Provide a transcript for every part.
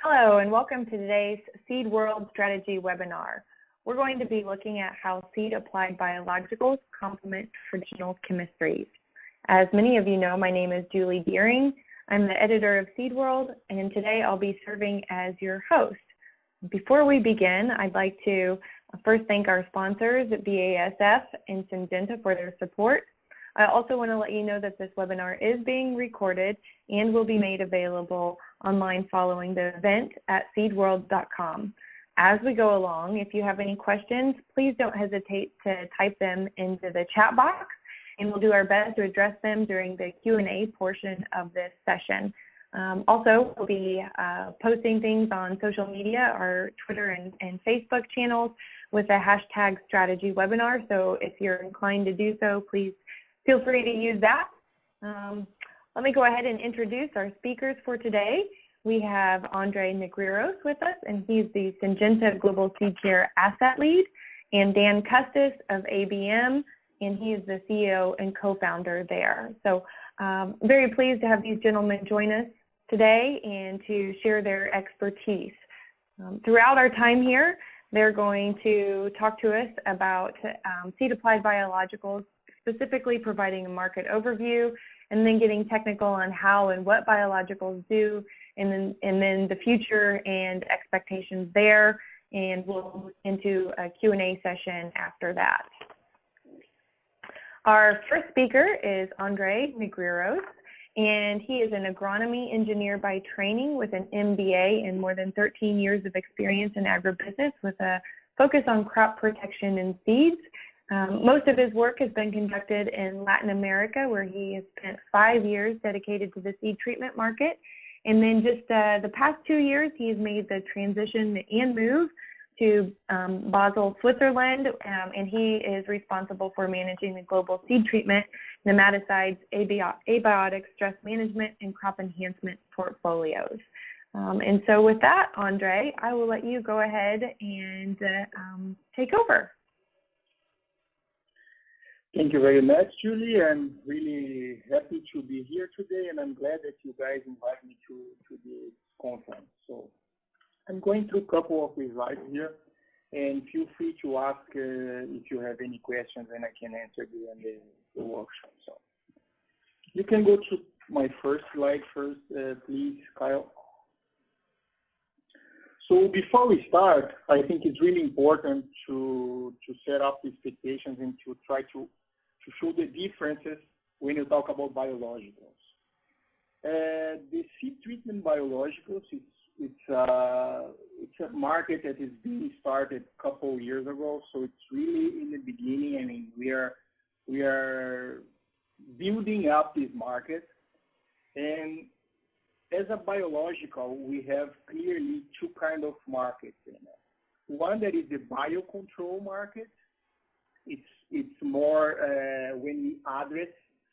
Hello and welcome to today's Seed World Strategy webinar. We're going to be looking at how seed applied biologicals complement traditional chemistries. As many of you know, my name is Julie Deering. I'm the editor of Seed World, and today I'll be serving as your host. Before we begin, I'd like to first thank our sponsors at BASF and Syngenta for their support. I also want to let you know that this webinar is being recorded and will be made available online following the event at seedworld.com. As we go along, if you have any questions, please don't hesitate to type them into the chat box, and we'll do our best to address them during the Q&A portion of this session. Also, we'll be posting things on social media, our Twitter and Facebook channels with the hashtag strategy webinar. So if you're inclined to do so, please feel free to use that. Let me go ahead and introduce our speakers for today. We have André Negreiros with us, and he's the Syngenta Global Seed Care Asset Lead, and Dan Custis of ABM, and he is the CEO and co-founder there. So very pleased to have these gentlemen join us today and to share their expertise. Throughout our time here, they're going to talk to us about seed applied biologicals, specifically providing a market overview, and then getting technical on how and what biologicals do, and then the future and expectations there, and we'll move into a Q&A session after that. Our first speaker is André Negreiros, and he is an agronomy engineer by training with an MBA and more than 13 years of experience in agribusiness with a focus on crop protection and seeds. Most of his work has been conducted in Latin America, where he has spent 5 years dedicated to the seed treatment market. And then just the past 2 years, he's made the transition and move to Basel, Switzerland, and he is responsible for managing the global seed treatment, nematicides, abiotic stress management, and crop enhancement portfolios. And so with that, André, I will let you go ahead and take over. Thank you very much, Julie. I'm really happy to be here today, and I'm glad that you guys invited me to this conference. So I'm going through a couple of the slides here, and feel free to ask if you have any questions, and I can answer during the workshop. So you can go to my first slide first, please, Kyle. So before we start, I think it's really important to set up expectations and to try to show the differences when you talk about biologicals. The seed treatment biologicals, it's a market that is being started a couple of years ago, so it's really in the beginning. I mean, we are building up this market, and as a biological, we have clearly two kinds of markets in it. One that is the biocontrol market. It's more when we address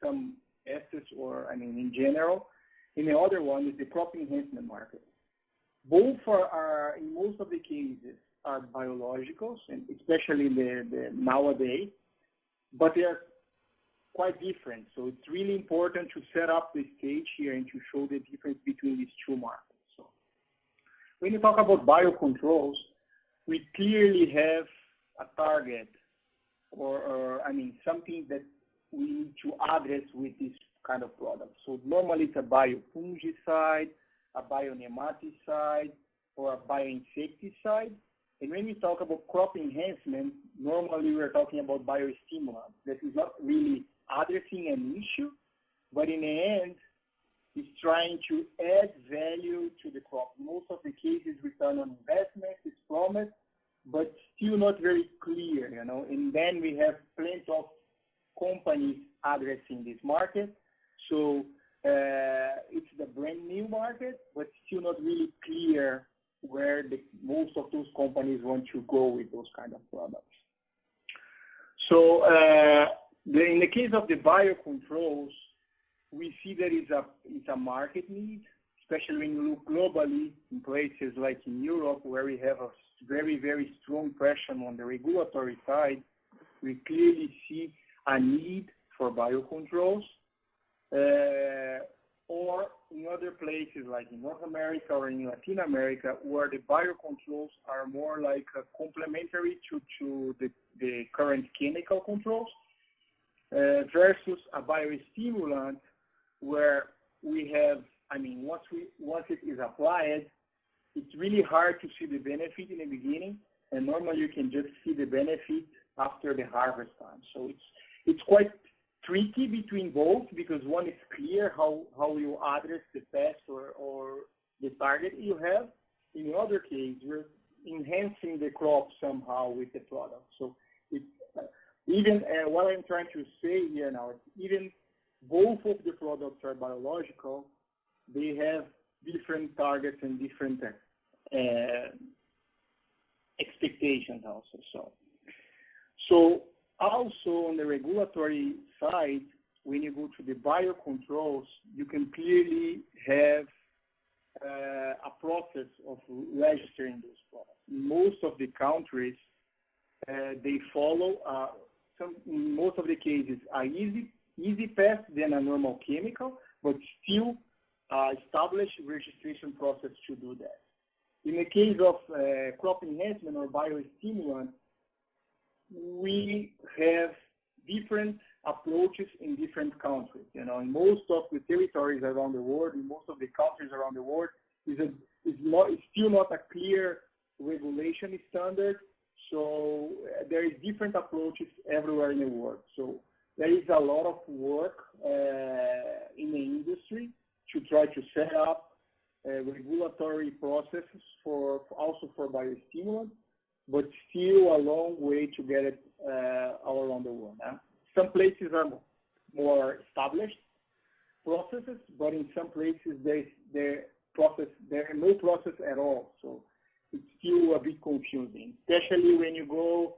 some assets, or in general. And the other one is the crop enhancement market. Both are in most of the cases are biologicals, and especially the nowadays, but they are quite different. So it's really important to set up the stage here and to show the difference between these two markets. So when you talk about biocontrols, we clearly have a target or something that we need to address with this kind of product. So normally it's a biofungicide, a bionematicide, or a bioinsecticide. And when we talk about crop enhancement, normally we're talking about biostimulants. That is not really addressing an issue, but in the end, it's trying to add value to the crop. Most of the cases, return on investment is promised, but still not very clear, And then we have plenty of companies addressing this market. So it's the brand new market, but still not really clear where most of those companies want to go with those kind of products. So in the case of the biocontrols, we see that it's a market need, especially when you look globally in places like in Europe, where we have a very, very strong pressure on the regulatory side. We clearly see a need for biocontrols, or in other places like in North America or in Latin America, where the biocontrols are more like complementary to the current chemical controls, versus a biostimulant where we have, once it is applied, it's really hard to see the benefit in the beginning, and normally you can just see the benefit after the harvest time. So it's quite tricky between both, because one is clear how you address the pest or the target you have. In the other case, you're enhancing the crop somehow with the product. So it's even what I'm trying to say here now, even both of the products are biological, they have different targets and different expectations also. So also on the regulatory side, when you go to the biocontrols, you can clearly have a process of registering those products. In most of the countries, they follow, in most of the cases, an easy path than a normal chemical, but still establish registration process to do that. In the case of crop enhancement or biostimulant, we have different approaches in different countries. In most of the territories around the world, in most of the countries around the world, is still not a clear regulation standard. So there is different approaches everywhere in the world. So there is a lot of work in the industry to try to set up regulatory processes also for biostimulants, but still a long way to get it all around the world. Some places are more established processes, but in some places there is no process at all. So it's still a bit confusing, especially when you go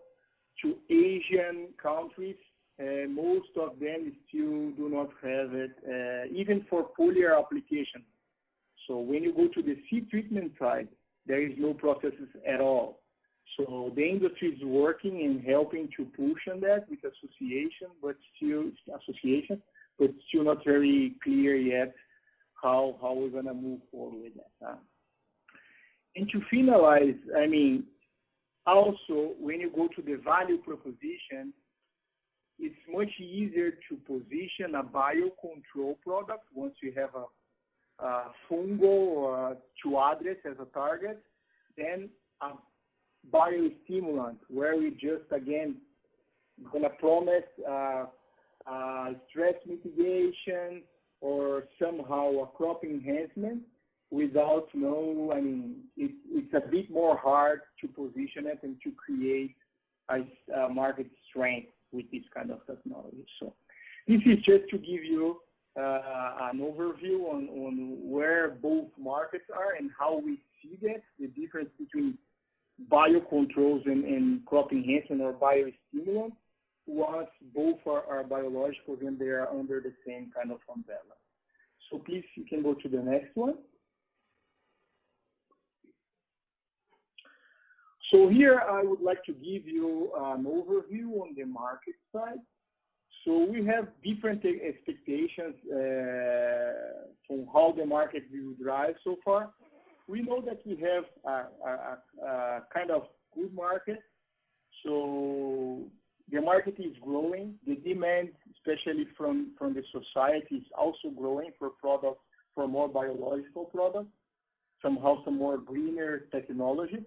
to Asian countries. Most of them still do not have it, even for foliar application. So when you go to the seed treatment side, there is no processes at all. So the industry is working and helping to push on that with association, but still not very clear yet how we're going to move forward with that. And to finalize, also when you go to the value proposition, it's much easier to position a biocontrol product once you have a fungal to address as a target than a biostimulant, where we just, again, going to promise stress mitigation or somehow a crop enhancement without it's a bit more hard to position it and to create a market strength with this kind of technology. So this is just to give you an overview on where both markets are and how we see that, the difference between biocontrols and crop enhancement or biostimulants, once both are biologicals and they are under the same kind of umbrella. So please, you can go to the next one. So here I would like to give you an overview on the market side. So we have different expectations from how the market will drive so far. We know that we have a kind of good market. So the market is growing. The demand, especially from the society, is also growing for products, for more biological products, somehow some more greener technology.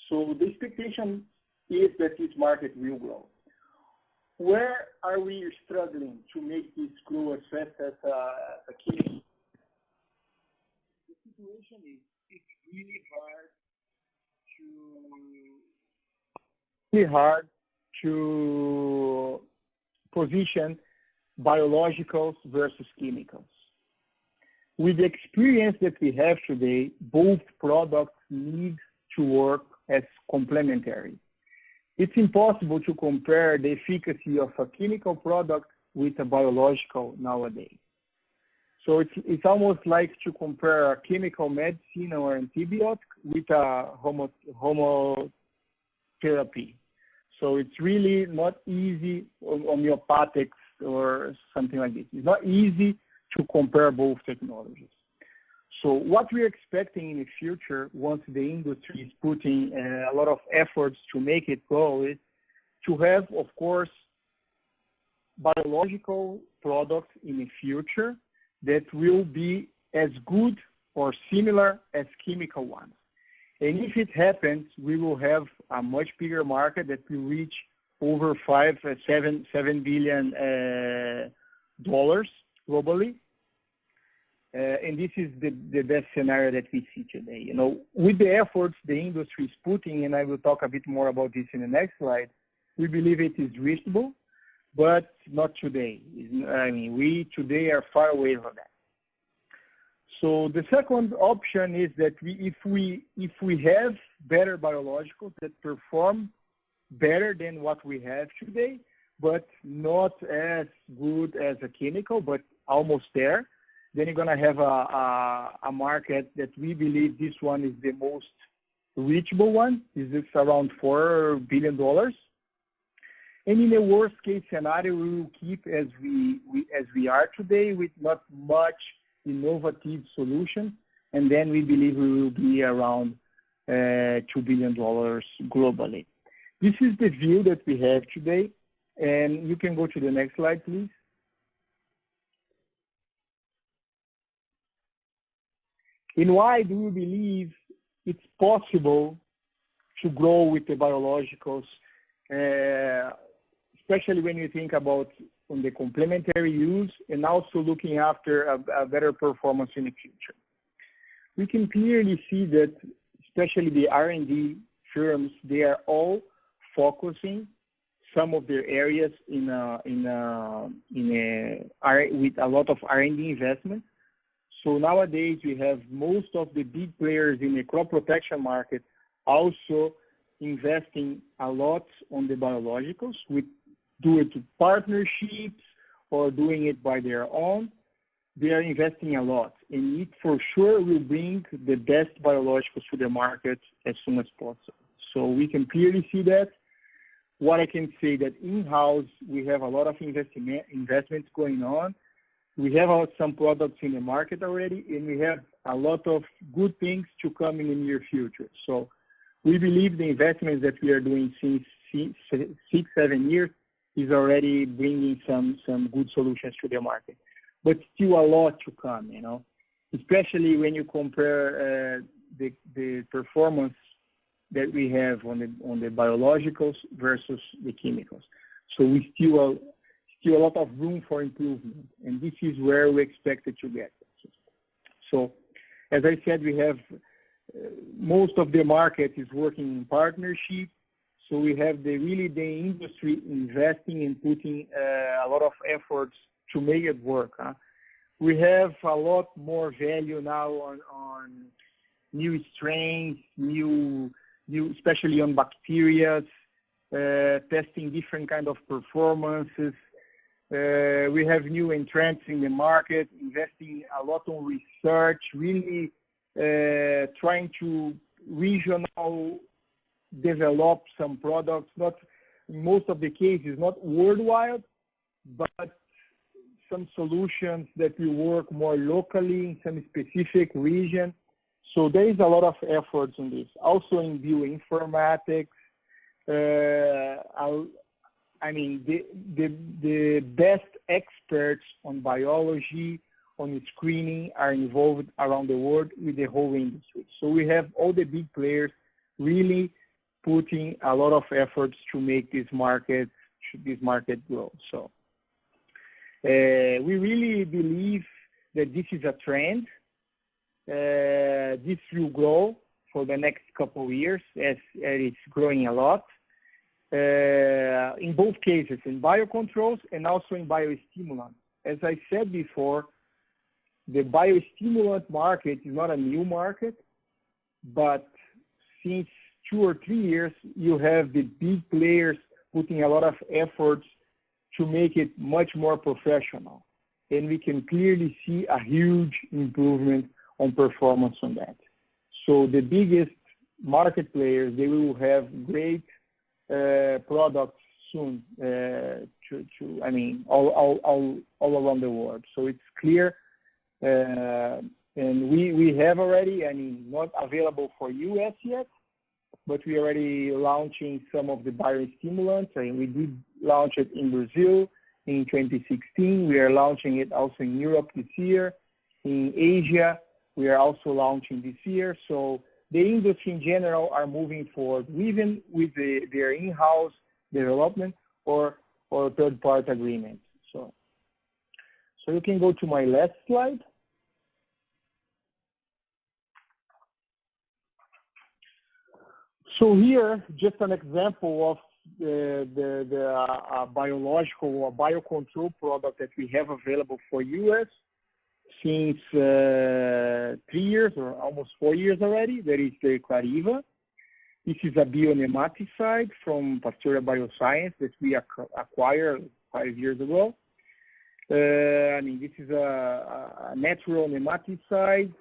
So the expectation is that this market will grow. Where are we struggling to make this grow as fast as a key? The situation is it's really hard to position biologicals versus chemicals. With the experience that we have today, both products need to work as complementary. It's impossible to compare the efficacy of a chemical product with a biological nowadays. So it's almost like to compare a chemical medicine or antibiotic with a homotherapy. So it's really not easy, homeopathics or something like this. It's not easy to compare both technologies. So what we're expecting in the future, once the industry is putting a lot of efforts to make it go, is to have, of course, biological products in the future that will be as good or similar as chemical ones. And if it happens, we will have a much bigger market that will reach over $7 billion globally. And this is the best scenario that we see today. You know, with the efforts the industry is putting, and I will talk a bit more about this in the next slide, we believe it is reachable, but not today. I mean, we today are far away from that. So the second option is that if we have better biologicals that perform better than what we have today, but not as good as a chemical, but almost there, then you're going to have a market that we believe this one is the most reachable one. This is around $4 billion. And in the worst case scenario, we will keep as we are today with not much innovative solution. And then we believe we will be around $2 billion globally. This is the view that we have today. And you can go to the next slide, please. And why do we believe it's possible to grow with the biologicals, especially when you think about on the complementary use and also looking after a better performance in the future? We can clearly see that, especially the R&D firms, they are all focusing some of their areas with a lot of R&D investment. So nowadays we have most of the big players in the crop protection market also investing a lot on the biologicals, with do it to partnerships or doing it by their own. They are investing a lot, and it for sure will bring the best biologicals to the market as soon as possible. So we can clearly see that. What I can say that in-house we have a lot of investments going on. We have some products in the market already, and we have a lot of good things to come in the near future. So we believe the investments that we are doing since 6-7 years is already bringing some good solutions to the market. But still a lot to come, you know, especially when you compare the performance that we have on the biologicals versus the chemicals. So we still a lot of room for improvement, and this is where we expect it to get. So, as I said, we have most of the market is working in partnership. So we have the industry investing and putting a lot of efforts to make it work. We have a lot more value now on new strains, new especially on bacteria, testing different kind of performances. We have new entrants in the market, investing a lot on research, really trying to regional develop some products, not in most of the cases, not worldwide, but some solutions that will work more locally in some specific region. So there is a lot of efforts in this. Also in bioinformatics, I mean, the best experts on biology, on screening are involved around the world with the whole industry. So we have all the big players really putting a lot of efforts to make this market grow. So we really believe that this is a trend. This will grow for the next couple of years as it's growing a lot. In both cases, in biocontrols and also in biostimulants. As I said before, the biostimulant market is not a new market, but since 2 or 3 years, you have the big players putting a lot of efforts to make it much more professional. And we can clearly see a huge improvement on performance on that. So the biggest market players, they will have great products soon I mean, all around the world. So it's clear And we have already, not available for US yet, but we are already launching some of the biostimulants, and we did launch it in Brazil in 2016. We are launching it also in Europe this year. In Asia, we are also launching this year. So the industry in general are moving forward, even with their in-house development or third-party agreements. So you can go to my last slide. So here, just an example of the biological or biocontrol product that we have available for US since 3 years or almost 4 years already. That is the Clariva. This is a bionematicide from Pasteur Bioscience that we acquired 5 years ago. This is a natural nematicide.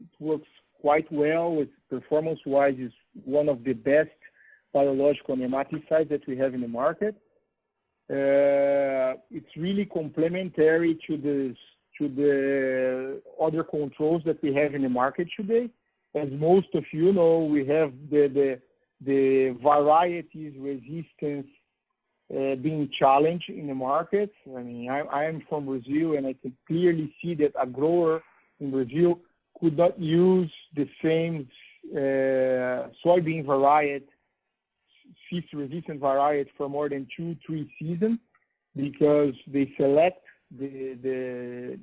It works quite well. Its performance-wise is one of the best biological nematicides that we have in the market. It's really complementary to the other controls that we have in the market today. As most of you know, we have the varieties resistance being challenged in the market. I am from Brazil, and I can clearly see that a grower in Brazil could not use the same soybean variety, cyst-resistant variety for more than 2-3 seasons because they select the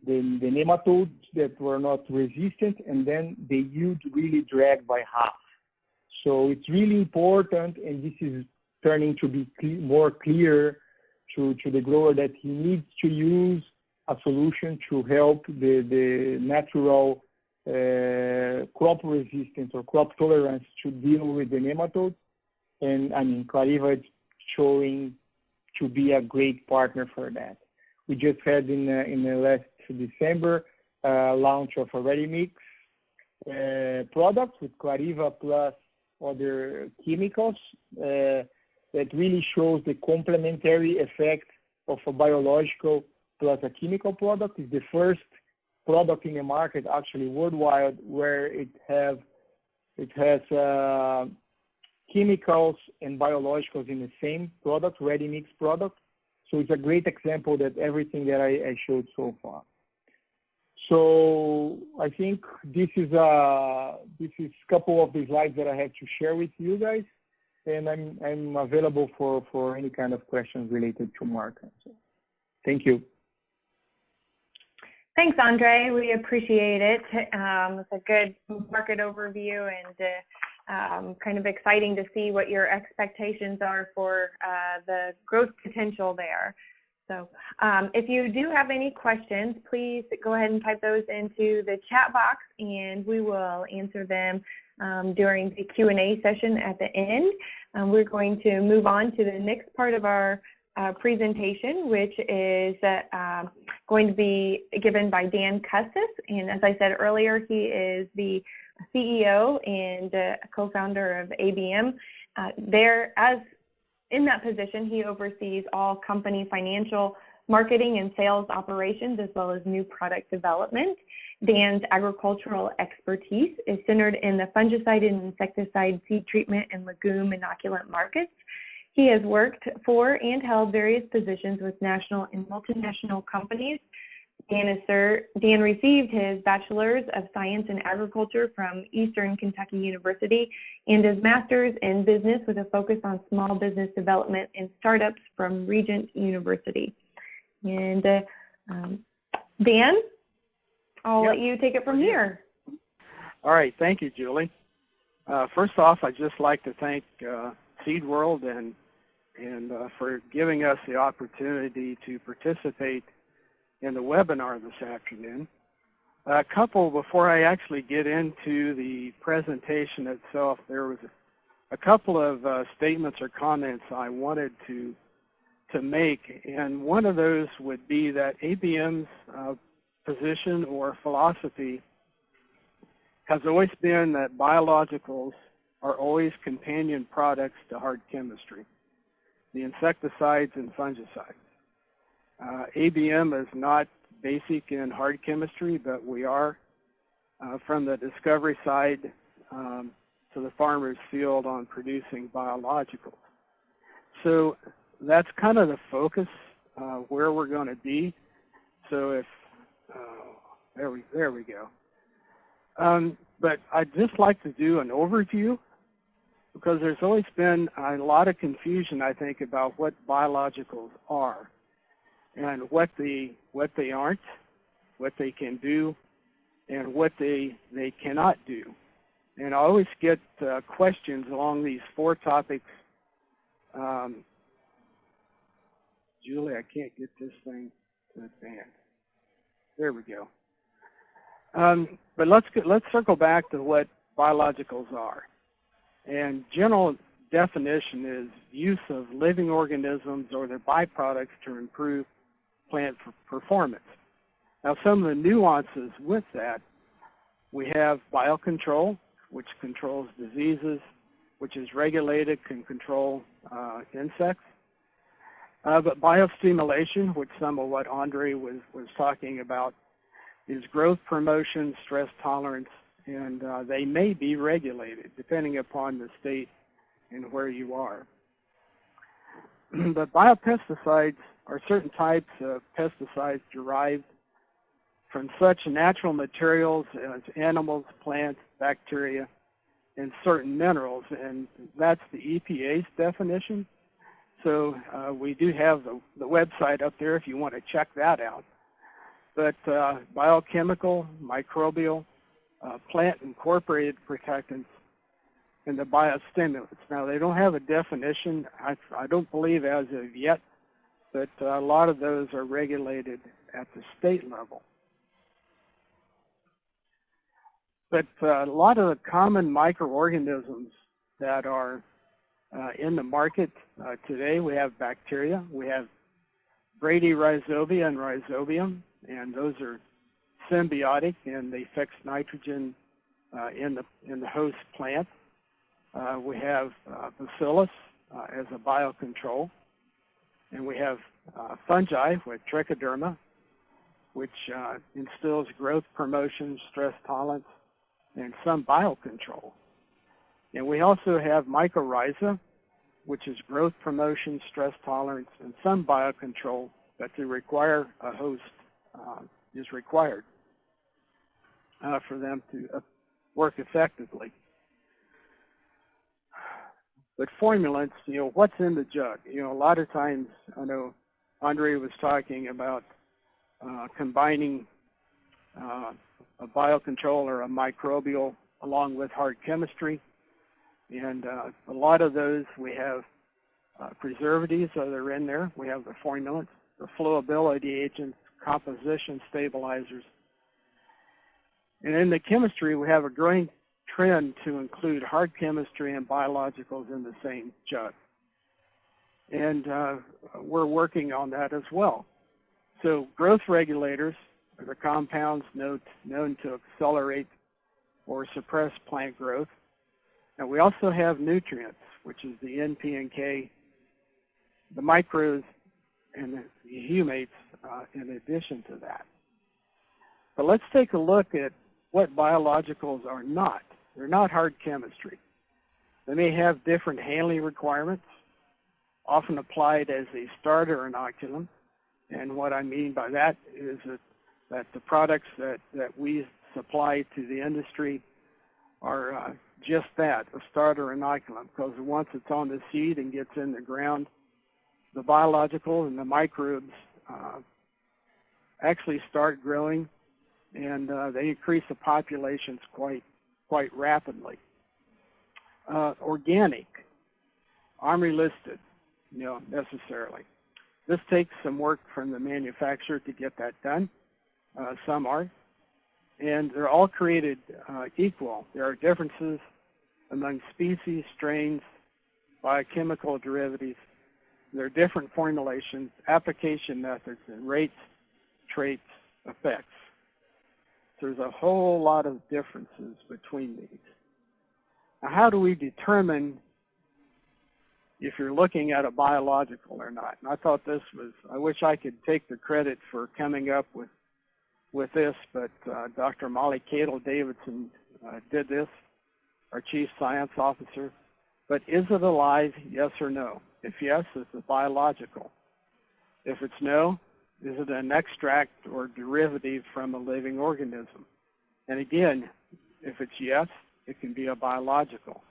nematodes that were not resistant, and then the yield really dragged by half. So it's really important, and this is turning to be more clear to the grower that he needs to use a solution to help the natural crop resistance or crop tolerance to deal with the nematodes. And Clariva is showing to be a great partner for that. We just had in the last December launch of a ready-mix product with Clariva plus other chemicals that really shows the complementary effect of a biological plus a chemical product. It's the first product in the market actually worldwide where it has chemicals and biologicals in the same product, ready-mix product. So it's a great example that everything that I showed so far. So I think this is a couple of the slides that I have to share with you guys, and I'm available for any kind of questions related to market. So, thank you. Thanks, André. We appreciate it. It's a good market overview and kind of exciting to see what your expectations are for the growth potential there. So if you do have any questions, please go ahead and type those into the chat box, and we will answer them during the Q&A session at the end. We're going to move on to the next part of our presentation, which is going to be given by Dan Custis. And as I said earlier, he is the CEO and co-founder of ABM. In that position, he oversees all company financial, marketing, and sales operations, as well as new product development. Dan's agricultural expertise is centered in the fungicide and insecticide seed treatment and legume inoculant markets. He has worked for and held various positions with national and multinational companies. Dan received his Bachelor's of Science in Agriculture from Eastern Kentucky University and his Master's in Business with a focus on small business development and startups from Regent University. And Dan, I'll let you take it from here. All right. Thank you, Julie. First off, I'd just like to thank Seed World and for giving us the opportunity to participate in the webinar this afternoon. Before I actually get into the presentation itself, there was a couple of statements or comments I wanted to make, and one of those would be that ABM's position or philosophy has always been that biologicals are always companion products to hard chemistry, the insecticides and fungicides. ABM is not basic in hard chemistry, but we are from the discovery side to the farmer's field on producing biologicals. So that's kind of the focus where we're going to be. So if there we go. But I'd just like to do an overview, because there's always been a lot of confusion, I think, about what biologicals are and what they aren't, what they can do, and what they cannot do. And I always get questions along these 4 topics. Julie, I can't get this thing to advance. There we go. But let's circle back to what biologicals are. And general definition is use of living organisms or their byproducts to improve plant performance. Now, some of the nuances with that, we have biocontrol, which controls diseases, which is regulated, can control insects. But biostimulation, which some of what André was talking about, is growth promotion, stress tolerance, and they may be regulated depending upon the state and where you are. But biopesticides are certain types of pesticides derived from such natural materials as animals, plants, bacteria, and certain minerals, and that's the EPA's definition. So we do have the website up there if you want to check that out. But biochemical, microbial, plant-incorporated protectants, and the biostimulants. Now, they don't have a definition, I don't believe as of yet, but a lot of those are regulated at the state level. But a lot of the common microorganisms that are in the market today, we have bacteria, we have Bradyrhizobia and Rhizobium, and those are symbiotic and they fix nitrogen in the host plant. We have Bacillus as a biocontrol, and we have fungi with Trichoderma, which instills growth promotion, stress tolerance, and some biocontrol. And we also have mycorrhiza, which is growth promotion, stress tolerance, and some biocontrol, but to require a host is required for them to work effectively. But formulants, what's in the jug? A lot of times, I know André was talking about combining a biocontrol or a microbial along with hard chemistry. And a lot of those, we have preservatives that are in there. We have the formulants, the flowability agents, composition stabilizers. And in the chemistry, we have a growing trend to include hard chemistry and biologicals in the same jug. And we're working on that as well. So growth regulators are the compounds known to accelerate or suppress plant growth. And we also have nutrients, which is the N, P, and K, the micros, and the humates in addition to that. But let's take a look at what biologicals are not. They're not hard chemistry. They may have different handling requirements, often applied as a starter inoculum. And what I mean by that is that the products that we supply to the industry are just that, a starter inoculum, because once it's on the seed and gets in the ground, the biological and the microbes actually start growing, and they increase the populations quite rapidly. Organic, OMRI listed, necessarily. This takes some work from the manufacturer to get that done. Some are. And they're all created equal. There are differences among species, strains, biochemical derivatives. There are different formulations, application methods, and rates, traits, effects. There's a whole lot of differences between these. Now, how do we determine if you're looking at a biological or not? And I thought this was, I wish I could take the credit for coming up with with this, but Dr. Molly Cadle Davidson did this, our Chief Science Officer. But is it alive, yes or no? If yes, is it biological? If it's no, is it an extract or derivative from a living organism? And again, if it's yes, it can be a biological.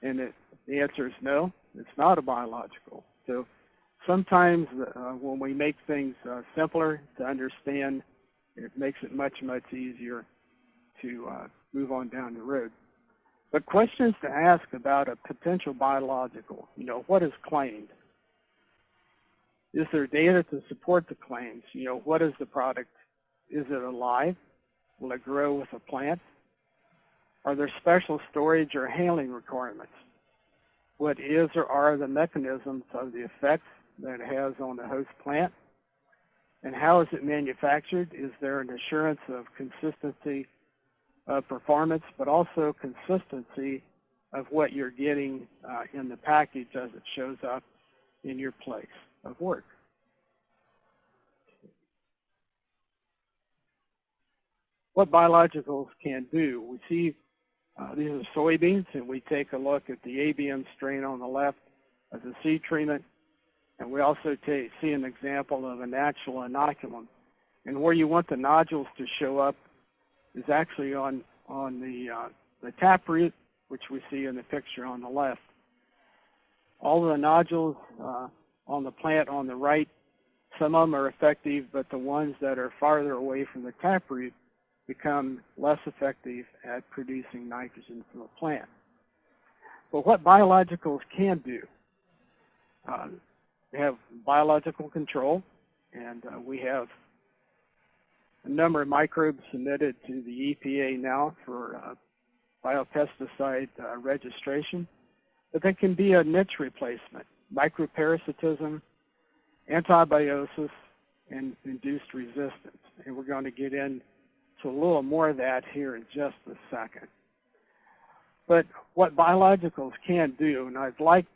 And if the answer is no, it's not a biological. So sometimes when we make things simpler to understand, it makes it much, much easier to move on down the road. But questions to ask about a potential biological, what is claimed? Is there data to support the claims? What is the product? Is it alive? Will it grow with a plant? Are there special storage or handling requirements? What is or are the mechanisms of the effects that it has on the host plant? And how is it manufactured? Is there an assurance of consistency of performance, but also consistency of what you're getting in the package as it shows up in your place of work? What biologicals can do? We see these are soybeans, and we take a look at the ABM strain on the left as a seed treatment, and we also see an example of a natural inoculum. And where you want the nodules to show up is actually on the taproot, which we see in the picture on the left. All of the nodules on the plant on the right, some of them are effective, but the ones that are farther away from the taproot become less effective at producing nitrogen from the plant. But what biologicals can do? They have biological control, and we have a number of microbes submitted to the EPA now for biopesticide registration. But they can be a niche replacement, microparasitism, antibiosis, and induced resistance. And we're going to get into a little more of that here in just a second. But what biologicals can do, and I'd like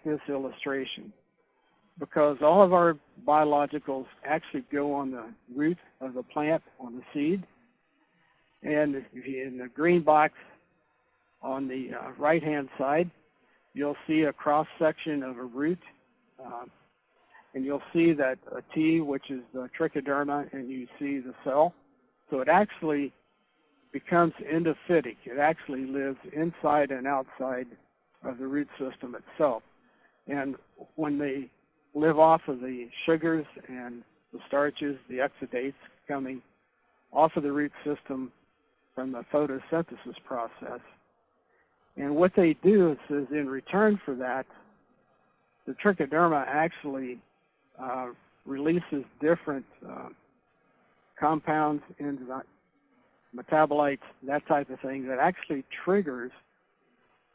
this illustration, because all of our biologicals actually go on the root of the plant, on the seed. And in the green box on the right-hand side, you'll see a cross-section of a root. And you'll see that a T, which is the trichoderma, and you see the cell. So it actually becomes endophytic. It actually lives inside and outside of the root system itself. And when they live off of the sugars and the starches, the exudates coming off of the root system from the photosynthesis process. And what they do is in return for that, the trichoderma actually releases different compounds, enzymes, metabolites, that type of thing, that actually triggers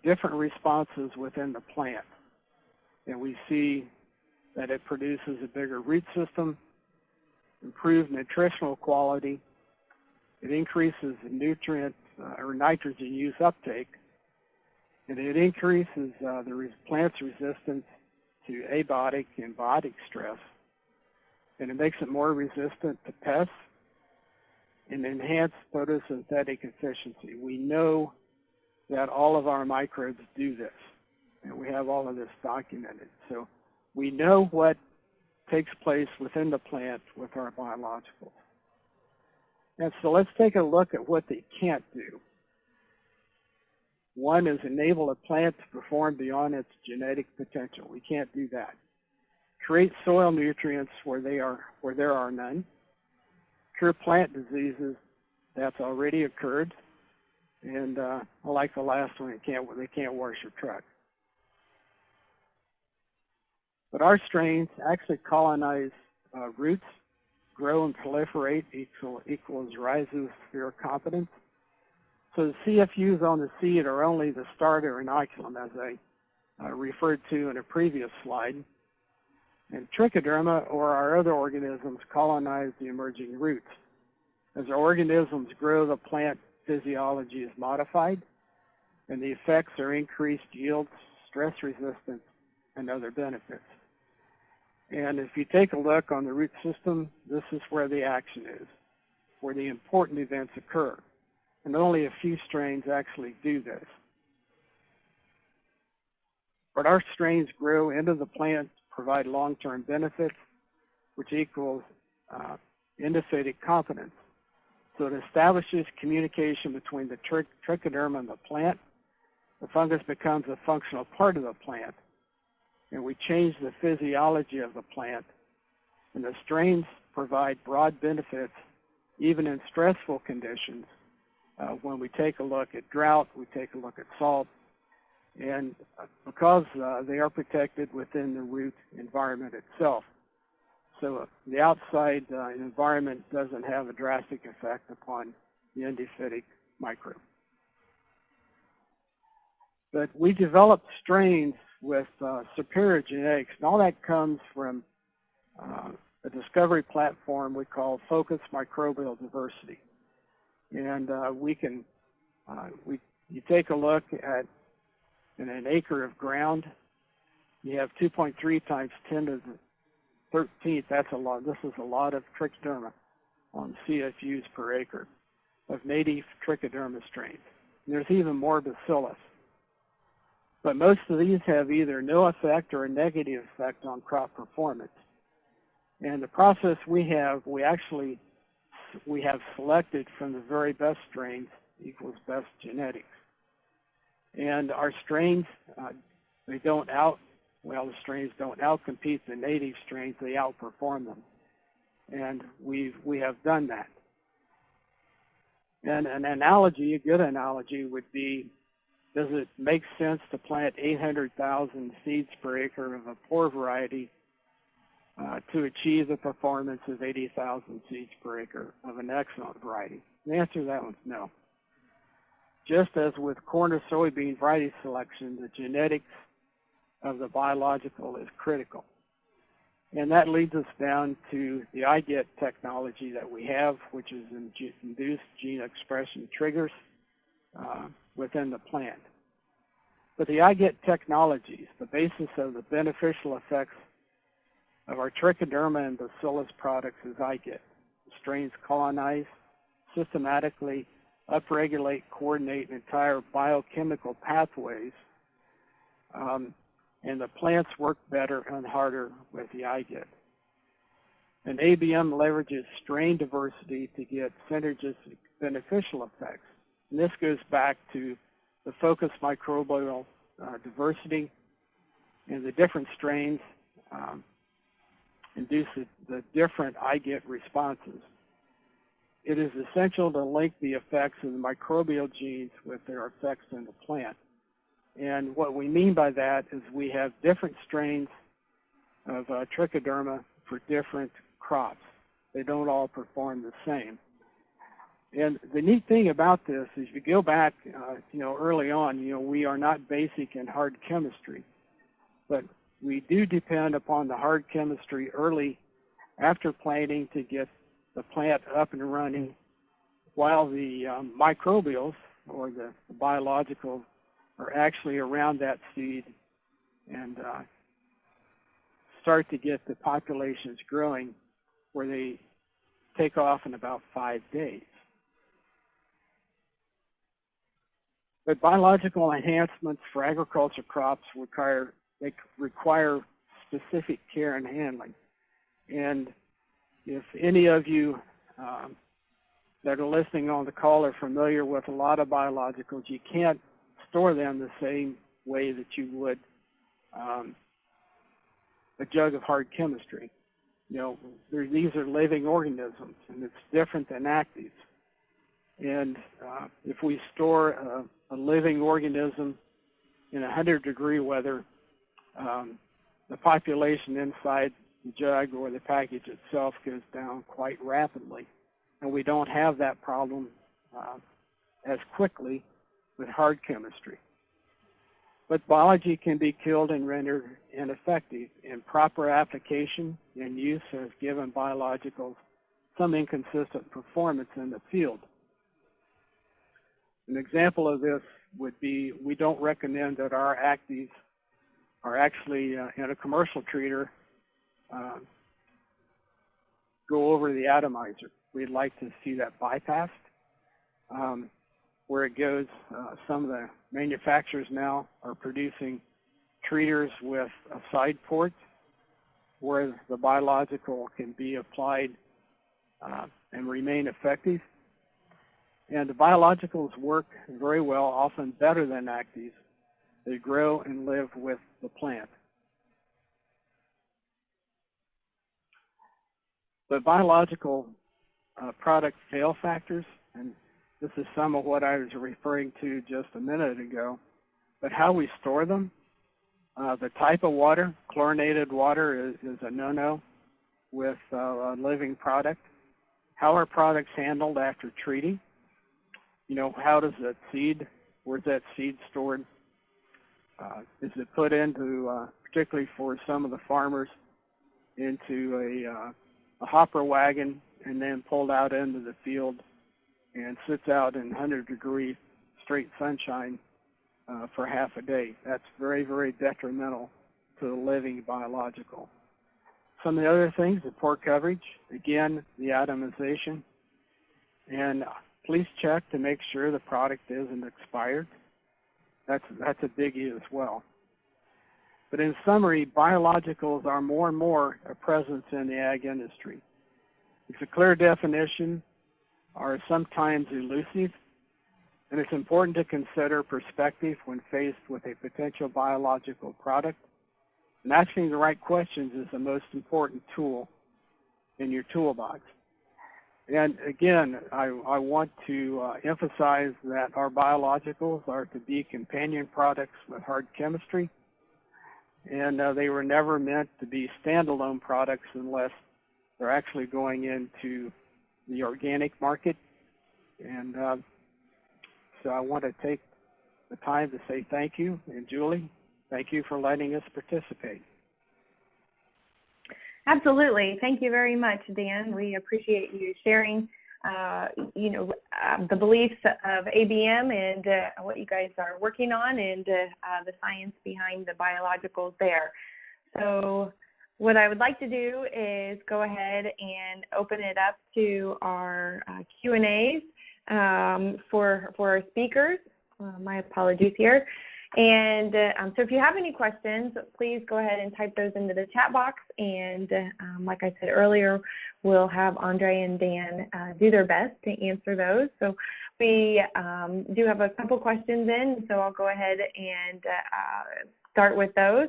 different responses within the plant. And we see that it produces a bigger root system, improved nutritional quality, it increases nutrient or nitrogen use uptake, and it increases the plant's resistance to abiotic and biotic stress, and it makes it more resistant to pests and enhanced photosynthetic efficiency. We know that all of our microbes do this, and we have all of this documented. So we know what takes place within the plant with our biologicals. And so let's take a look at what they can't do. One is enable a plant to perform beyond its genetic potential. We can't do that. Create soil nutrients where there are none. Cure plant diseases, that's already occurred. And I like the last one, they can't wash your truck. But our strains actually colonize roots, grow and proliferate equals rhizosphere competence. So the CFUs on the seed are only the starter inoculum, as I referred to in a previous slide. And trichoderma, or our other organisms, colonize the emerging roots. As our organisms grow, the plant physiology is modified, and the effects are increased yields, stress resistance, and other benefits. And if you take a look on the root system, this is where the action is. where the important events occur, and only a few strains actually do this. But our strains grow into the plant, provide long-term benefits, which equals endophytic competence. So it establishes communication between the trichoderma and the plant. The fungus becomes a functional part of the plant, and we change the physiology of the plant. And the strains provide broad benefits even in stressful conditions. When we take a look at drought, we take a look at salt, and because they are protected within the root environment itself. So the outside environment doesn't have a drastic effect upon the endophytic microbe. But we developed strains with superior genetics, and all that comes from a discovery platform we call Focus Microbial Diversity. And you take a look at in an acre of ground, you have 2.3 times 10 to the 13th. That's a lot. This is a lot of trichoderma on CFUs per acre of native trichoderma strains. And there's even more bacillus. But most of these have either no effect or a negative effect on crop performance. And the process we have selected from the very best strains equals best genetics. And our strains, the strains don't outcompete the native strains, they outperform them. And we have done that. And an analogy, a good analogy would be, does it make sense to plant 800,000 seeds per acre of a poor variety to achieve the performance of 80,000 seeds per acre of an excellent variety? The answer to that one's no. Just as with corn or soybean variety selection, the genetics of the biological is critical. And that leads us down to the iGET technology that we have, which is induced gene expression triggers within the plant. But the iGET technologies, the basis of the beneficial effects of our trichoderma and bacillus products is iGET. The strains colonize, systematically upregulate, coordinate entire biochemical pathways, and the plants work better and harder with the iGET. And ABM leverages strain diversity to get synergistic beneficial effects. And this goes back to the focus microbial diversity, and the different strains induce the different iGET responses. It is essential to link the effects of the microbial genes with their effects in the plant. And what we mean by that is we have different strains of trichoderma for different crops. They don't all perform the same. And the neat thing about this is, if you go back, early on, we are not basic in hard chemistry, but we do depend upon the hard chemistry early after planting to get the plant up and running, while the microbials or the biologicals are actually around that seed and start to get the populations growing, where they take off in about 5 days. But biological enhancements for agriculture crops require specific care and handling. And if any of you that are listening on the call are familiar with a lot of biologicals, you can't store them the same way that you would a jug of hard chemistry. These are living organisms, and it's different than actives. And if we store a living organism in 100-degree weather, the population inside the jug or the package itself goes down quite rapidly. And we don't have that problem as quickly with hard chemistry. But biology can be killed and rendered ineffective, and proper application and use has given biologicals some inconsistent performance in the field. An example of this would be, we don't recommend that our actives are actually in a commercial treater go over the atomizer. we'd like to see that bypassed. Where it goes, some of the manufacturers now are producing treaters with a side port where the biological can be applied and remain effective. And the biologicals work very well, often better than actives. They grow and live with the plant. But biological product fail factors, and this is some of what I was referring to just a minute ago, but how we store them, the type of water, chlorinated water is a no-no with a living product. How are products handled after treating? You know, how does that seed, where's that seed stored? Is it put into, particularly for some of the farmers, into a hopper wagon and then pulled out into the field and sits out in 100-degree straight sunshine for half a day? That's very, very detrimental to the living biological. Some of the other things, the pore coverage, again, the atomization, and please check to make sure the product isn't expired. That's a biggie as well. But in summary, biologicals are more and more a presence in the ag industry. It's a clear definition, are sometimes elusive, and it's important to consider perspective when faced with a potential biological product. And asking the right questions is the most important tool in your toolbox. And again, I want to emphasize that our biologicals are to be companion products with hard chemistry, and they were never meant to be standalone products unless they're actually going into the organic market. And so I want to take the time to say thank you. And Julie, thank you for letting us participate. Absolutely. Thank you very much, Dan. We appreciate you sharing, the beliefs of ABM and what you guys are working on and the science behind the biologicals there. So what I would like to do is go ahead and open it up to our Q&As for our speakers. My apologies here. And so if you have any questions, please go ahead and type those into the chat box. And like I said earlier, we'll have André and Dan do their best to answer those. So we do have a couple questions in, so I'll go ahead and start with those.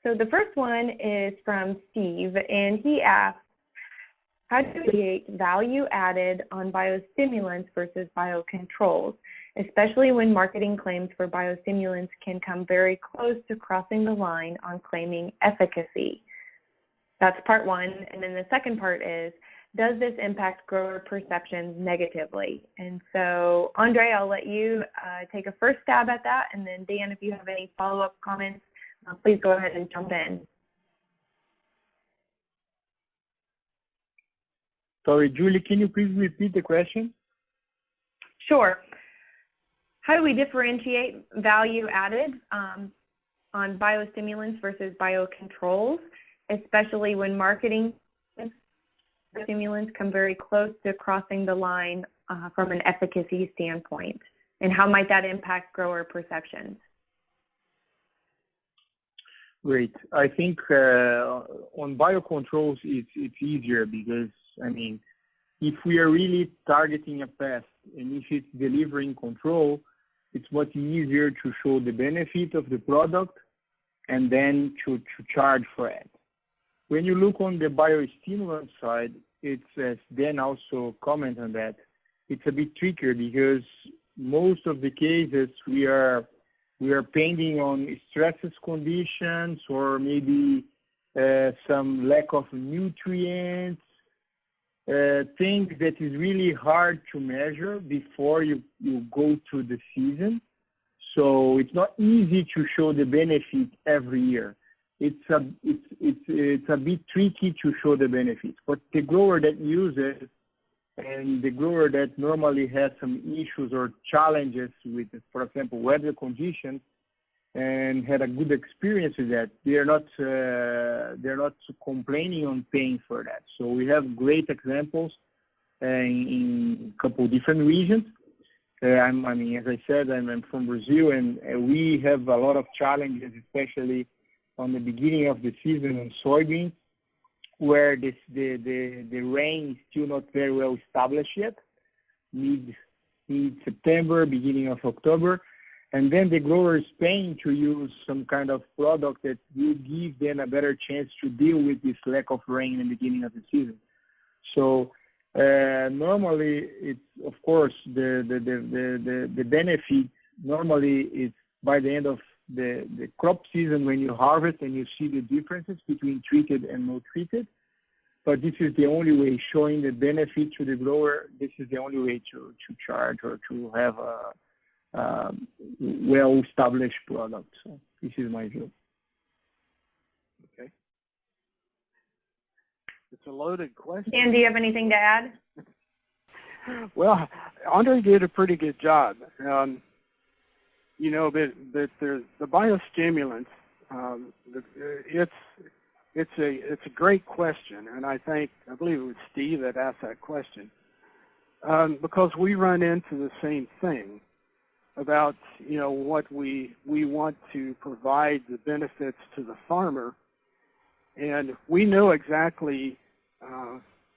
So the first one is from Steve, and he asks, how do you create value added on biostimulants versus biocontrols, especially when marketing claims for biostimulants can come very close to crossing the line on claiming efficacy? That's part one. And then the second part is, does this impact grower perceptions negatively? And so, André, I'll let you take a first stab at that. And then, Dan, if you have any follow-up comments, please go ahead and jump in. Sorry, Julie, can you please repeat the question? Sure. How do we differentiate value added on biostimulants versus biocontrols, especially when marketing stimulants come very close to crossing the line from an efficacy standpoint? And how might that impact grower perceptions? Great. I think on biocontrols, it's easier because, I mean, if we are really targeting a pest and if it's delivering control, it's much easier to show the benefit of the product and then to charge for it. When you look on the biostimulant side, it's, as Dan also commented on that, it's a bit trickier because most of the cases we are pending on stresses conditions or maybe some lack of nutrients, things that is really hard to measure before you go through the season. So it's not easy to show the benefit every year. It's a bit tricky to show the benefits. But the grower that uses and the grower that normally has some issues or challenges with, for example, weather conditions, and had a good experience with that, they're not complaining on paying for that. So we have great examples in a couple of different regions. I mean, as I said, I'm from Brazil, and we have a lot of challenges, especially on the beginning of the season on soybeans, where the rain is still not very well established yet, mid-September, beginning of October. And then the grower is paying to use some kind of product that will give them a better chance to deal with this lack of rain in the beginning of the season. So normally, it's of course the benefit normally is by the end of the crop season when you harvest and you see the differences between treated and not treated. But this is the only way, showing the benefit to the grower. This is the only way to charge or to have a well-established product. So this is my view. Okay. It's a loaded question. Dan, do you have anything to add? Well, André did a pretty good job. You know, but there's the biostimulants. It's a great question, and I believe it was Steve that asked that question, because we run into the same thing about, you know, what we want to provide the benefits to the farmer, and we know exactly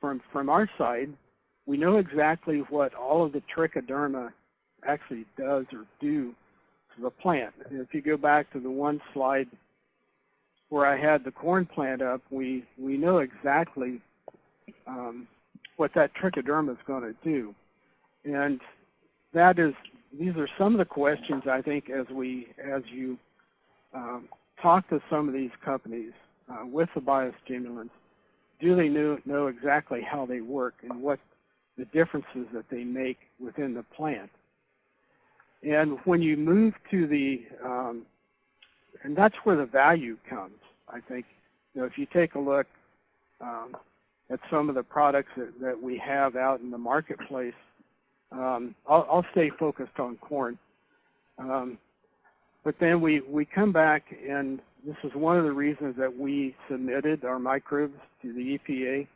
from our side, we know exactly what all of the trichoderma actually does or do to the plant. And if you go back to the one slide where I had the corn plant up, we know exactly what that trichoderma is going to do, and these are some of the questions I think as you talk to some of these companies with the biostimulants, do they know exactly how they work and what the differences that they make within the plant? And when you move to and that's where the value comes, I think. You know, if you take a look at some of the products that we have out in the marketplace, I'll stay focused on corn. But then we come back, and this is one of the reasons that we submitted our microbes to the EPA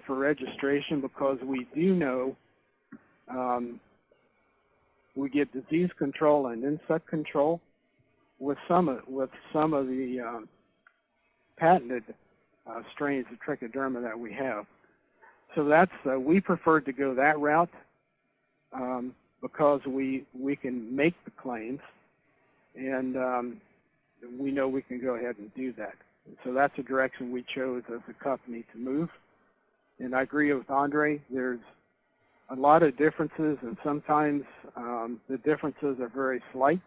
for registration, because we do know we get disease control and insect control with some of the patented strains of trichoderma that we have. So that's we prefer to go that route because we can make the claims, and we know we can go ahead and do that. So that's a direction we chose as a company to move. And I agree with André. There's a lot of differences, and sometimes the differences are very slight.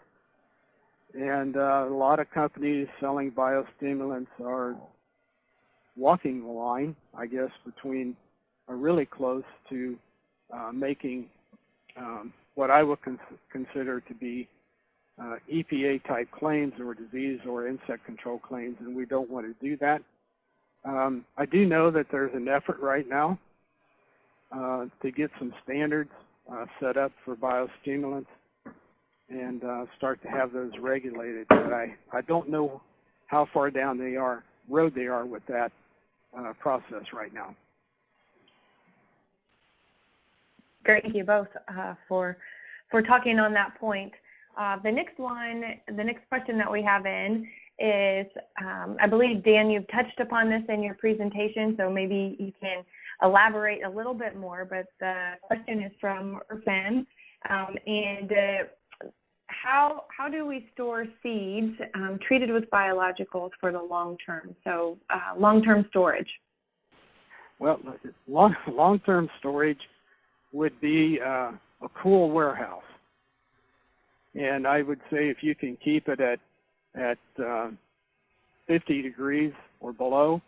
And a lot of companies selling biostimulants are walking the line, I guess, between really close to making what I would consider to be EPA-type claims or disease or insect control claims, and we don't want to do that. I do know that there's an effort right now to get some standards set up for biostimulants and start to have those regulated. But I don't know how far down the road they are with that process right now. Great, thank you both for talking on that point. The next question that we have in is, I believe, Dan, you've touched upon this in your presentation, so maybe you can elaborate a little bit more, but the question is from Irfan, and how do we store seeds treated with biologicals for the long term, so long-term storage? Well, long-term storage would be a cool warehouse. And I would say if you can keep it at 50 degrees or below,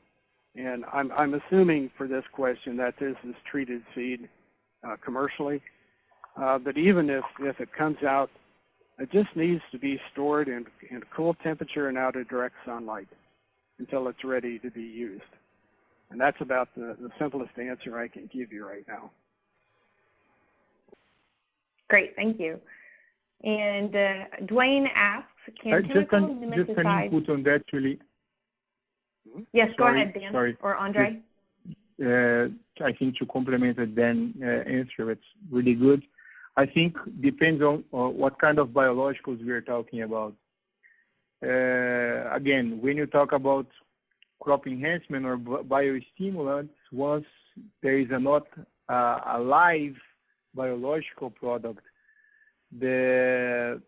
and I'm assuming for this question that this is treated seed commercially, but even if it comes out, it just needs to be stored in a cool temperature and out of direct sunlight until it's ready to be used. And that's about the simplest answer I can give you right now. Great, thank you. And Dwayne asks, can chemical nematicides... Just an input on that, Julie. Yes, go ahead, Dan, sorry. or André. I think to complement Dan's answer, it's really good. I think depends on what kind of biologicals we are talking about. Again, when you talk about crop enhancement or biostimulants, once there is not a live biological product, the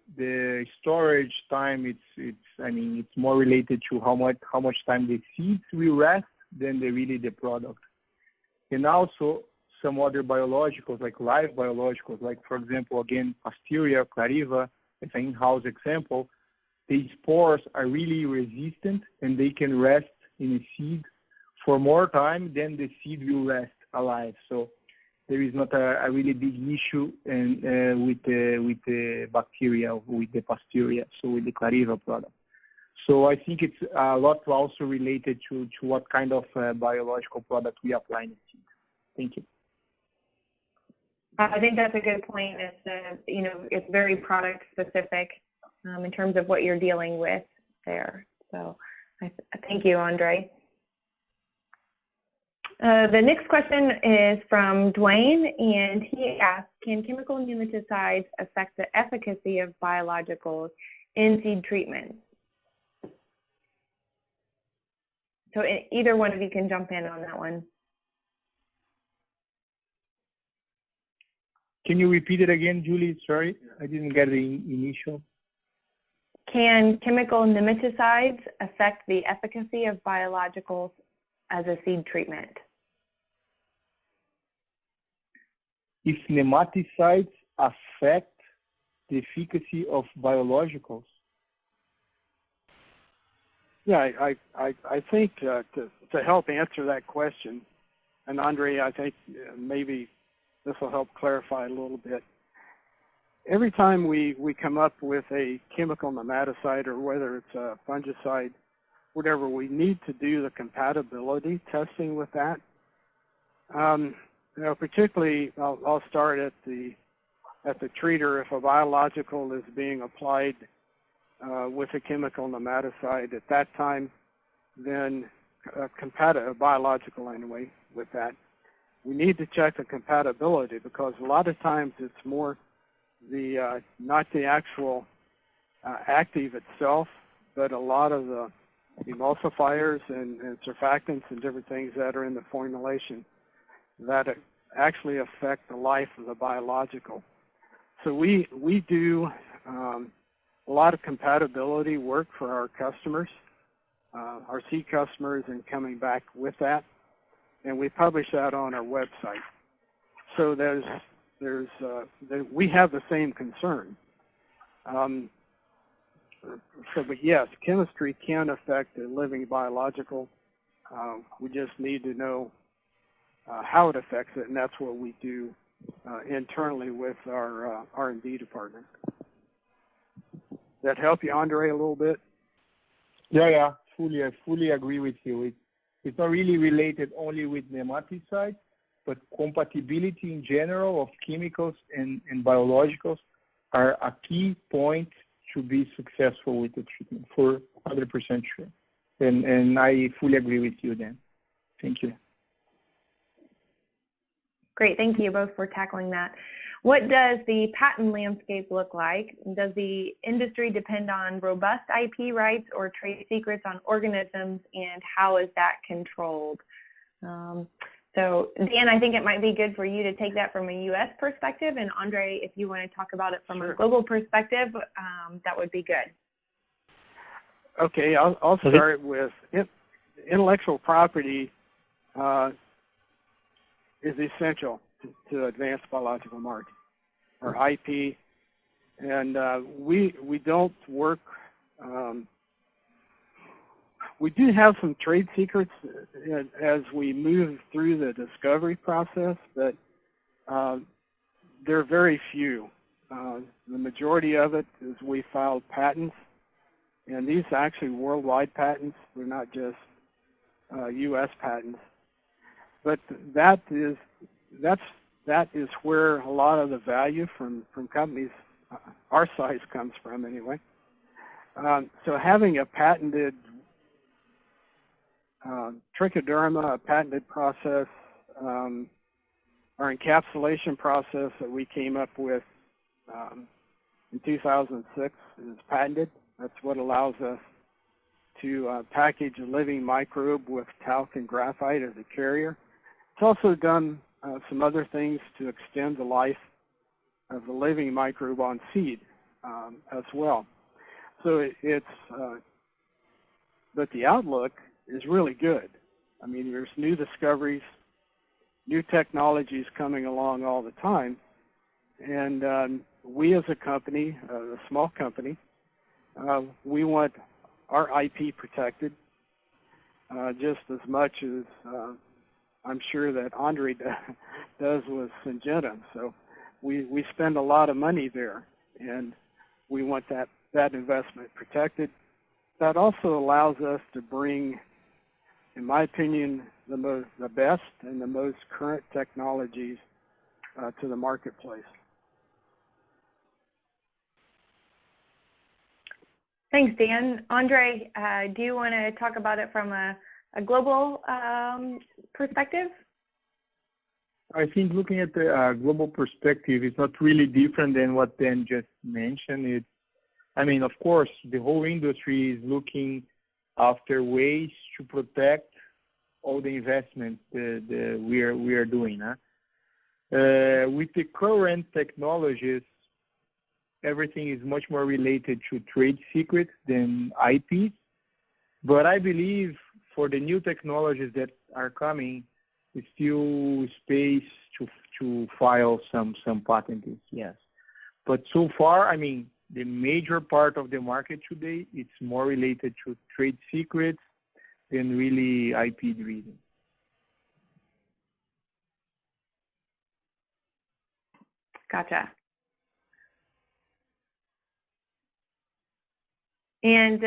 storage time it's more related to how much time the seeds will rest than the product. And also some other biologicals, like live biologicals, like for example, again, Pasteurella, Clariva, as an in-house example, the spores are really resistant and they can rest in a seed for more time than the seed will rest alive. So there is not a really big issue with the bacteria, with the Pasteurella, so with the Clariva product. So I think it's a lot also related to what kind of biological product we apply in the seed. Thank you. I think that's a good point. It's very product specific in terms of what you're dealing with there. So thank you, André. The next question is from Dwayne, and he asks, can chemical nematicides affect the efficacy of biologicals in seed treatments? So either one of you can jump in on that one. Can you repeat it again, Julie? Sorry, I didn't get the initial. Can chemical nematicides affect the efficacy of biologicals as a seed treatment? If nematicides affect the efficacy of biologicals? Yeah, I think to help answer that question, and André, I think maybe this will help clarify a little bit. Every time we come up with a chemical nematicide, or whether it's a fungicide, whatever, we need to do the compatibility testing with that. Particularly, I'll start at the treater. If a biological is being applied with a chemical nematicide at that time, then a biological anyway with that, we need to check the compatibility, because a lot of times it's more the not the actual active itself, but a lot of the emulsifiers and surfactants and different things that are in the formulation that actually affect the life of the biological. So we do a lot of compatibility work for our customers, our seed customers, and coming back with that, and we publish that on our website. So we have the same concern. But yes, chemistry can affect a living biological. We just need to know how it affects it, and that's what we do internally with our R&D department. Does that help you, André, a little bit? Yeah, I fully agree with you. It's not really related only with nematicides, but compatibility in general of chemicals and biologicals are a key point to be successful with the treatment, for 100% sure. And I fully agree with you, Dan. Thank you. Great, thank you both for tackling that. What does the patent landscape look like? Does the industry depend on robust IP rights or trade secrets on organisms, and how is that controlled? So Dan, I think it might be good for you to take that from a U.S. perspective, and André, if you want to talk about it from a global perspective, that would be good. Okay, I'll start with intellectual property is essential to advanced biological market, or IP, and we don't work. We do have some trade secrets as we move through the discovery process, but they're very few. The majority of it is we filed patents, and these are actually worldwide patents. They're not just U.S. patents. But that is where a lot of the value from companies our size comes from, anyway. So having a patented trichoderma, a patented process, our encapsulation process that we came up with in 2006 is patented. That's what allows us to package a living microbe with talc and graphite as a carrier. It's also done some other things to extend the life of the living microbe on seed as well. So but the outlook is really good. I mean, there's new discoveries, new technologies coming along all the time, and we as a company, a small company, we want our IP protected just as much as I'm sure that André does with Syngenta. So we spend a lot of money there, and we want that investment protected. That also allows us to bring, in my opinion, the best and the most current technologies to the marketplace. Thanks, Dan. André, do you want to talk about it from a global perspective? I think looking at the global perspective, it's not really different than what Dan just mentioned. Of course, the whole industry is looking after ways to protect all the investments that we are doing. With the current technologies, everything is much more related to trade secrets than IP. But I believe for the new technologies that are coming, there's still space to file some patents, yes. But so far, the major part of the market today, it's more related to trade secrets than really IP driven. Gotcha. And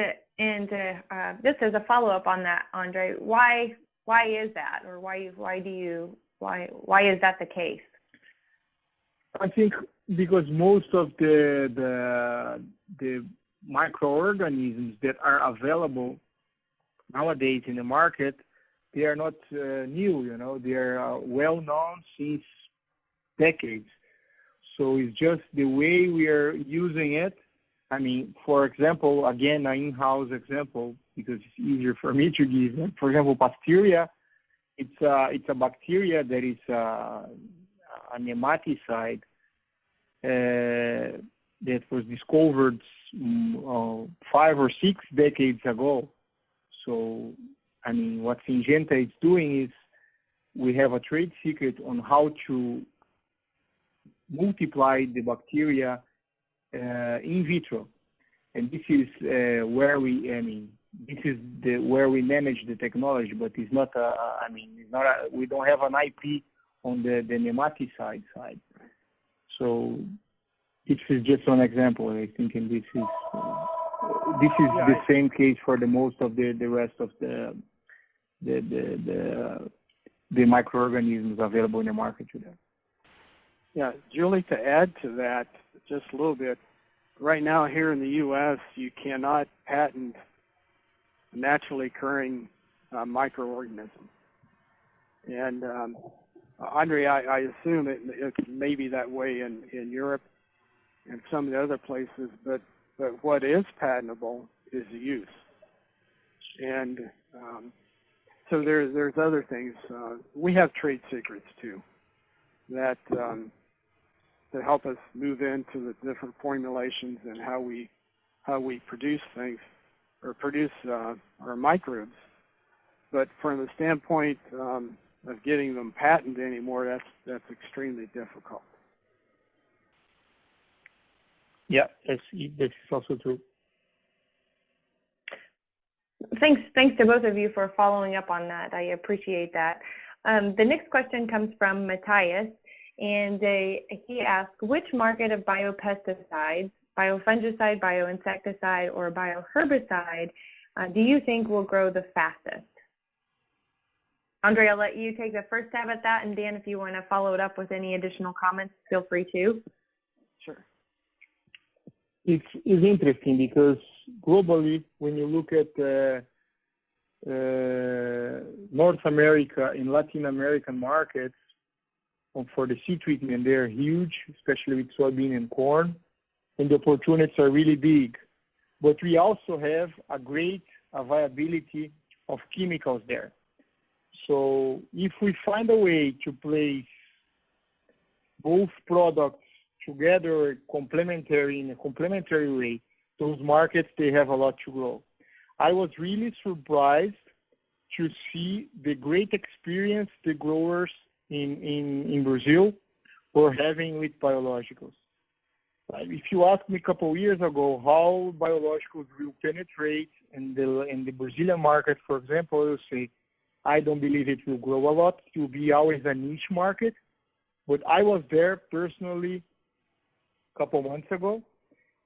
just as a follow-up on that, André, why is that, or why is that the case? I think because most of the microorganisms that are available nowadays in the market, they are not new. They are well known since decades. So it's just the way we are using it. For example, again, an in-house example, because it's easier for me to give. For example, Pasteurella, it's a bacteria that is a nematicide that was discovered 5 or 6 decades ago. So, what Syngenta is doing is we have a trade secret on how to multiply the bacteria in vitro, and this is where we where we manage the technology, but it's not we don't have an IP on the nematicide side. So this is just one example, I think, and this is the same case for the most of the rest of the microorganisms available in the market today. Yeah, Julie, to add to that just a little bit, right now here in the U.S., you cannot patent naturally occurring microorganisms. And André, I assume it may be that way in Europe and some of the other places, but what is patentable is the use. And so there's other things. We have trade secrets too that help us move into the different formulations and how we produce things or produce our microbes. But from the standpoint of getting them patented anymore, that's extremely difficult. Yeah, that's also true. Thanks to both of you for following up on that. I appreciate that. The next question comes from Matthias, and he asks, which market of biopesticides, biofungicide, bioinsecticide, or bioherbicide do you think will grow the fastest? André, I'll let you take the first stab at that, and Dan, if you want to follow it up with any additional comments, feel free to. Sure. It's interesting because globally, when you look at North America and Latin American markets for the seed treatment, they're huge, especially with soybean and corn, and the opportunities are really big. But we also have a great availability of chemicals there. So if we find a way to place both products together in a complementary way, those markets, they have a lot to grow. I was really surprised to see the great experience the growers in Brazil were having with biologicals. If you asked me a couple of years ago how biologicals will penetrate in the Brazilian market, for example, I will say, I don't believe it will grow a lot. It will be always a niche market. But I was there personally a couple months ago,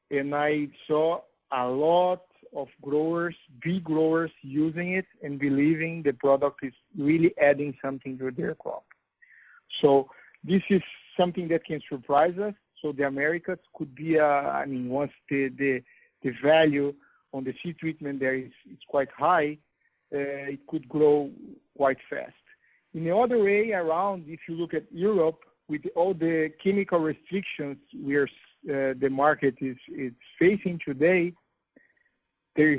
and I saw a lot of growers, big growers, using it and believing the product is really adding something to their crop. So this is something that can surprise us. So the Americas could be, once the value on the seed treatment there is quite high, it could grow quite fast. In the other way around, if you look at Europe, with all the chemical restrictions the market is facing today, they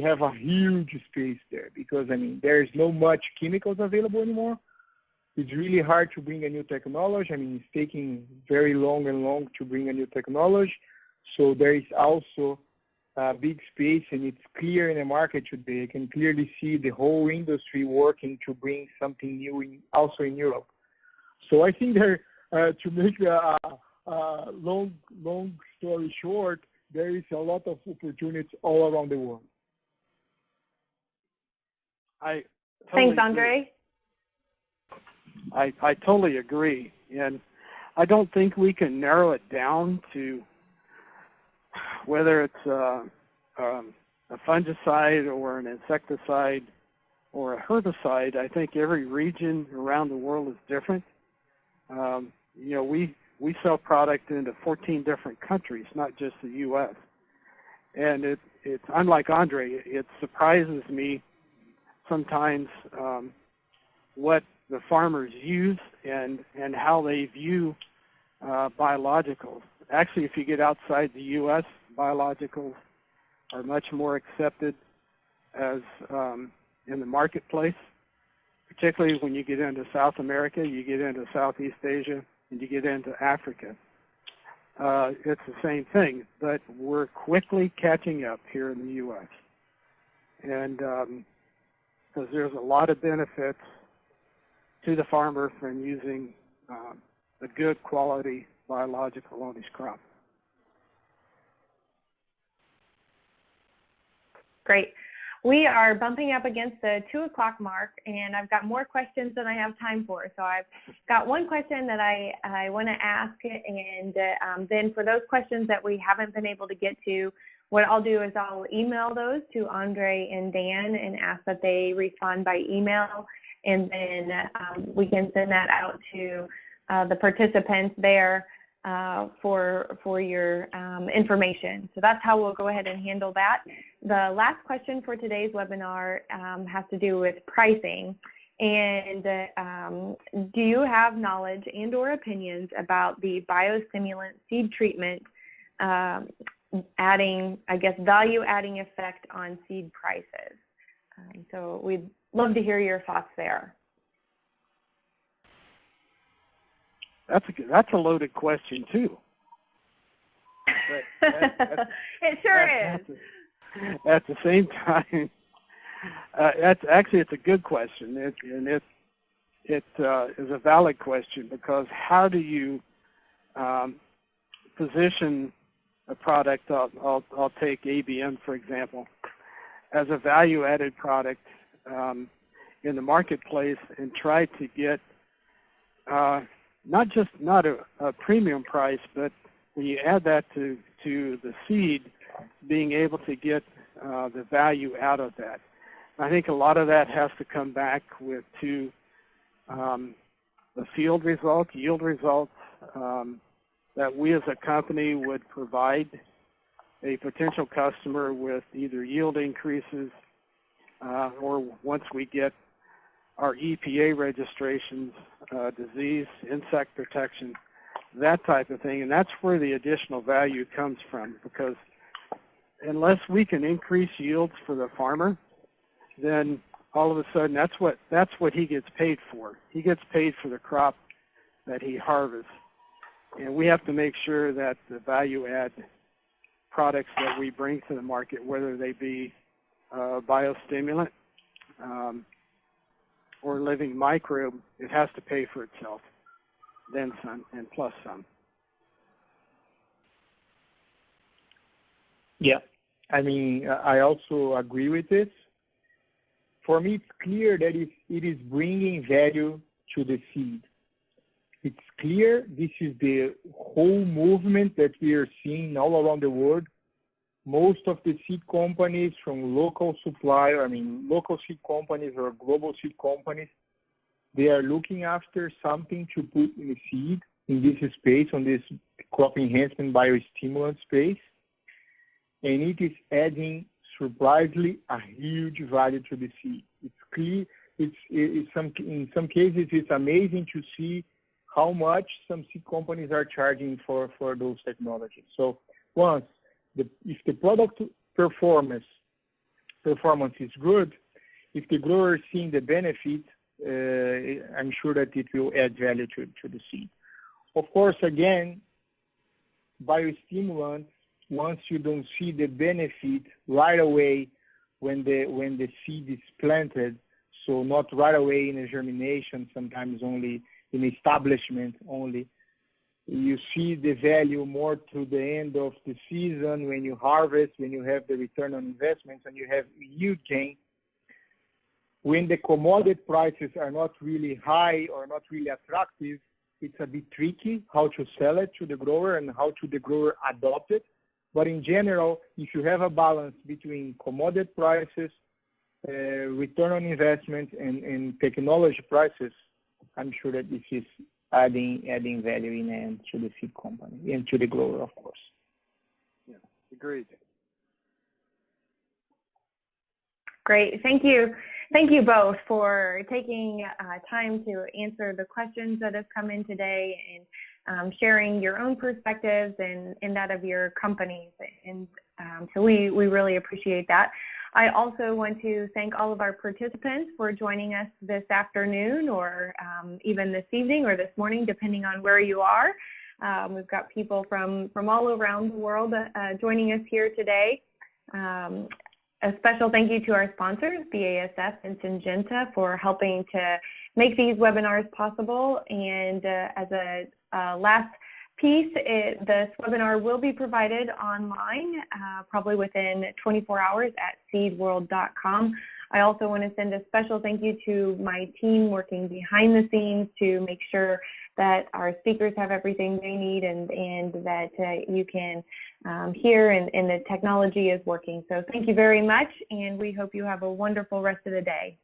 have a huge space there because, there is no much chemicals available anymore. It's really hard to bring a new technology. It's taking very long to bring a new technology. So there is also a big space, and it's clear in the market today. I can clearly see the whole industry working to bring something new also in Europe. So I think there, to make a long story short, there is a lot of opportunities all around the world. Thanks, André. I totally agree, and I don't think we can narrow it down to whether it's a fungicide or an insecticide or a herbicide. I think every region around the world is different. We sell product into 14 different countries, not just the U.S. And it's unlike André. It surprises me sometimes what the farmers use and how they view biologicals. Actually, if you get outside the U.S., biologicals are much more accepted as in the marketplace, particularly when you get into South America, you get into Southeast Asia, and you get into Africa. It's the same thing, but we're quickly catching up here in the U.S. And because there's a lot of benefits to the farmer from using a good quality biological on his crop. Great. We are bumping up against the 2 o'clock mark, and I've got more questions than I have time for. So I've got one question that I want to ask, and then for those questions that we haven't been able to get to, what I'll do is I'll email those to André and Dan and ask that they respond by email, and then we can send that out to the participants there for your information. So that's how we'll go ahead and handle that. The last question for today's webinar has to do with pricing. And do you have knowledge and or opinions about the biostimulant seed treatment value-adding effect on seed prices? So we'd love to hear your thoughts there. That's a loaded question too. It sure is. At the same time, it's a good question, it is a valid question, because how do you position a product? I'll take ABM for example, as a value-added product in the marketplace, and try to get not a premium price, but when you add that to the seed, being able to get the value out of that. I think a lot of that has to come back to the field results, yield results, that we as a company would provide a potential customer with either yield increases or once we get our EPA registrations, disease, insect protection, that type of thing. And that's where the additional value comes from, because unless we can increase yields for the farmer, then all of a sudden that's what he gets paid for. He gets paid for the crop that he harvests. And we have to make sure that the value add products that we bring to the market, whether they be biostimulant or living microbe, it has to pay for itself, then some and plus some. Yeah, I mean, I also agree with this. For me, it's clear that it is bringing value to the seed. It's clear this is the whole movement that we are seeing all around the world. Most of the seed companies, from local supplier, local seed companies or global seed companies, they are looking after something to put in the seed in this space, on this crop enhancement biostimulant space. And it is adding, surprisingly, a huge value to the seed. It's clear. In some cases, it's amazing to see how much some seed companies are charging for those technologies. So once, if the product performance is good, if the grower is seeing the benefit, I'm sure that it will add value to the seed. Of course, again, biostimulants, once you don't see the benefit right away when the seed is planted, so not right away in a germination, sometimes only in establishment only, you see the value more to the end of the season when you harvest, when you have the return on investments and you have yield gain. When the commodity prices are not really high or not really attractive, it's a bit tricky how to sell it to the grower and how to the grower adopt it. But in general, if you have a balance between commodity prices, return on investment, and technology prices, I'm sure that this is adding value in the end to the seed company and to the grower, of course. Yeah, agreed. Great, thank you. Thank you both for taking time to answer the questions that have come in today and sharing your own perspectives and that of your companies. And so we really appreciate that. I also want to thank all of our participants for joining us this afternoon or even this evening or this morning, depending on where you are. We've got people from all around the world joining us here today. A special thank you to our sponsors, BASF and Syngenta, for helping to make these webinars possible. And as a last piece, this webinar will be provided online probably within 24 hours at seedworld.com. I also want to send a special thank you to my team working behind the scenes to make sure that our speakers have everything they need and that you can hear and the technology is working. So thank you very much, and we hope you have a wonderful rest of the day.